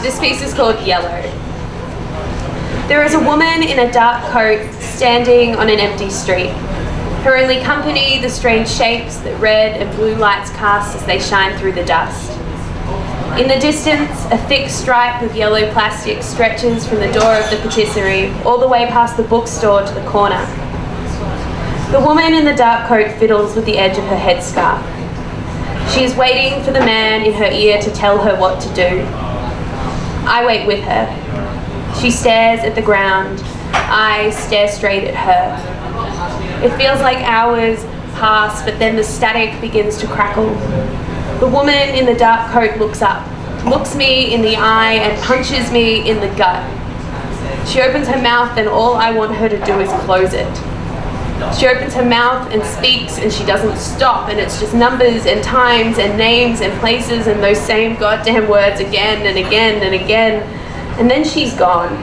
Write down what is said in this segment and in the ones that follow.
This piece is called Yellow. There is a woman in a dark coat standing on an empty street. Her only company, the strange shapes that red and blue lights cast as they shine through the dust. In the distance, a thick stripe of yellow plastic stretches from the door of the patisserie all the way past the bookstore to the corner. The woman in the dark coat fiddles with the edge of her headscarf. She is waiting for the man in her ear to tell her what to do. I wait with her. She stares at the ground. I stare straight at her. It feels like hours pass, but then the static begins to crackle. The woman in the dark coat looks up, looks me in the eye and punches me in the gut. She opens her mouth and all I want her to do is close it. She opens her mouth and speaks and she doesn't stop, and it's just numbers and times and names and places and those same goddamn words again and again and again. And then she's gone.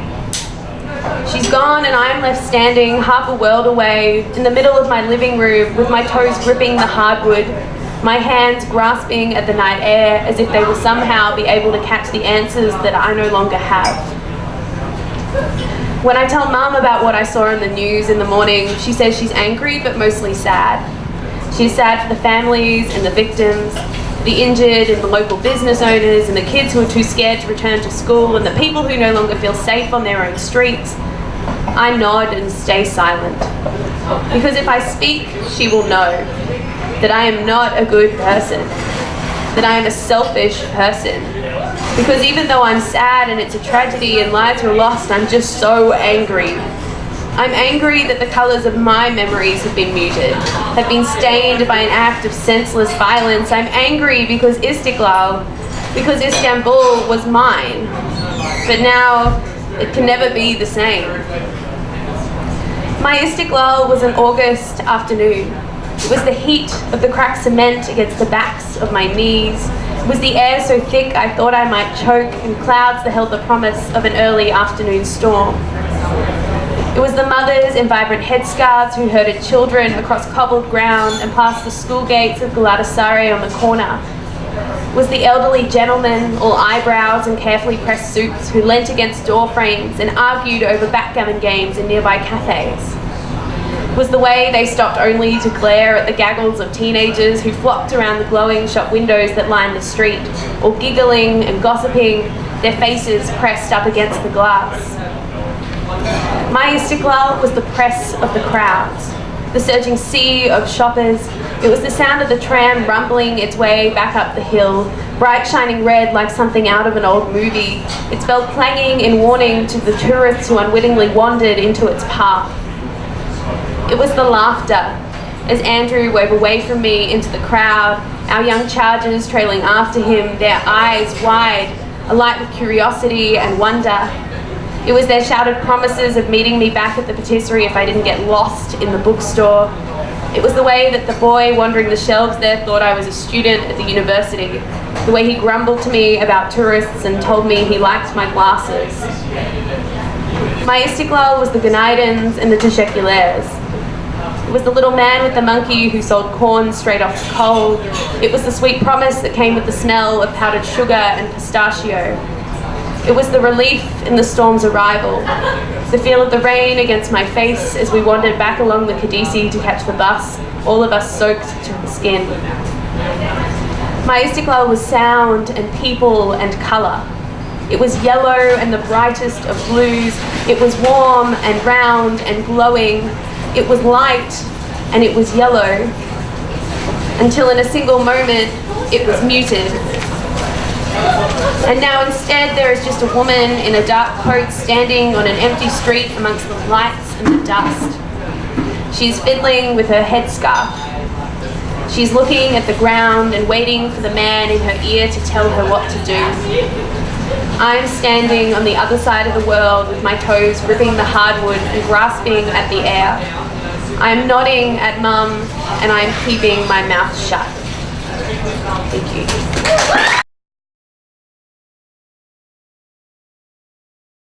She's gone and I am left standing half a world away in the middle of my living room with my toes gripping the hardwood, my hands grasping at the night air as if they will somehow be able to catch the answers that I no longer have. When I tell Mum about what I saw in the news in the morning, she says she's angry but mostly sad. She's sad for the families and the victims, the injured and the local business owners and the kids who are too scared to return to school and the people who no longer feel safe on their own streets. I nod and stay silent. Because if I speak, she will know that I am not a good person, that I am a selfish person. Because even though I'm sad and it's a tragedy and lives were lost, I'm just so angry. I'm angry that the colours of my memories have been muted, have been stained by an act of senseless violence. I'm angry because Istiklal, because Istanbul was mine. But now, it can never be the same. My Istiklal was an August afternoon. It was the heat of the cracked cement against the backs of my knees. It was the air so thick I thought I might choke, and clouds that held the promise of an early afternoon storm. It was the mothers in vibrant headscarves who herded children across cobbled ground and past the school gates of Galatasaray on the corner. It was the elderly gentlemen, all eyebrows and carefully pressed suits, who leant against door frames and argued over backgammon games in nearby cafes. It was the way they stopped only to glare at the gaggles of teenagers who flocked around the glowing shop windows that lined the street, all giggling and gossiping, their faces pressed up against the glass. My Istiklal was the press of the crowds, the surging sea of shoppers. It was the sound of the tram rumbling its way back up the hill, bright shining red like something out of an old movie, its bell clanging in warning to the tourists who unwittingly wandered into its path. It was the laughter as Andrew wove away from me into the crowd, our young charges trailing after him, their eyes wide, alight with curiosity and wonder. It was their shouted promises of meeting me back at the patisserie if I didn't get lost in the bookstore. It was the way that the boy wandering the shelves there thought I was a student at the university, the way he grumbled to me about tourists and told me he liked my glasses. My Istiklal was the Gunaydins and the Teşekkürlers. It was the little man with the monkey who sold corn straight off the coal. It was the sweet promise that came with the smell of powdered sugar and pistachio. It was the relief in the storm's arrival, the feel of the rain against my face as we wandered back along the Kadisi to catch the bus, all of us soaked to the skin. My Istiklal was sound and people and colour. It was yellow and the brightest of blues. It was warm and round and glowing. It was light and it was yellow, until in a single moment it was muted. And now instead there is just a woman in a dark coat standing on an empty street amongst the lights and the dust. She's fiddling with her headscarf. She's looking at the ground and waiting for the man in her ear to tell her what to do. I'm standing on the other side of the world with my toes gripping the hardwood and grasping at the air. I'm nodding at Mum and I'm keeping my mouth shut. Thank you.